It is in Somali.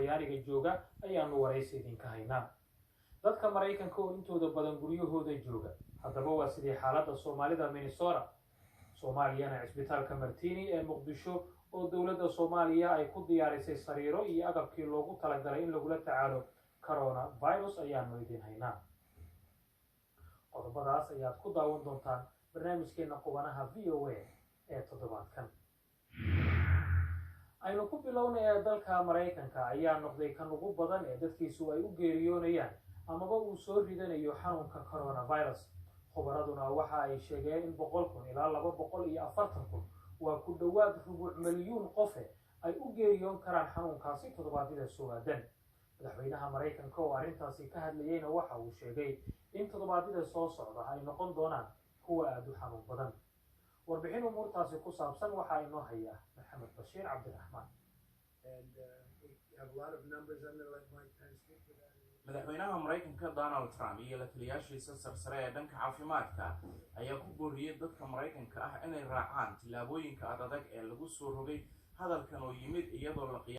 Talyaaniga jooga ayaanu waraysi idinka haynaa. Dadka Mareykanka oo intooda badan guryahooda jooga haddaba waa sidii xaaladda Soomaalida Minnesota. Soomaaliyana cisbitaalka Martini ee Muqdisho oo dowladda Soomaaliya ay ku diyaarisay sariiro iyo agabkii loogu talagalay in lagula tacaalo coronavirus ayaanu idin haynaa. qodobadaas ayaad ku daawan doontaan barnaamijkeena qubanaha VOA ee toddobaadkan. aynu ku bilownay dalka Mareykanka ayaa noqday kan ugu badan ee dadkiisu ay u geeriyoonayaan amaba uu soo ridanayo xanuunka coronavirus. khubaraduna waxa ay sheegeen in 100,000 ilaa 240,000 waa ku dhawaad 250,000 qof ay u geeriyoon karaan xanuunkaasi toddobaadyada soo aadan. madaxweynaha Mareykanka oo arrintaasi ka hadlayayna waxa uu sheegay in toddobaadyada soo socda ay noqon doonaan kuwa aad u xanuun badan. warbixin umuurtaasi ku saabsan waxa inoo haya Maxamed Bashiir Cabdiraxmaan. madaxweynaha Mareykanka Donald Trump iyo la taliyaashiisa sarsare ee dhanka caafimaadka ayaa ku booriyay dadka Mareykanka ah inay raacaan tillaabooyinka adag ee lagu soo rogay hadalkan oo yimid iyadoo la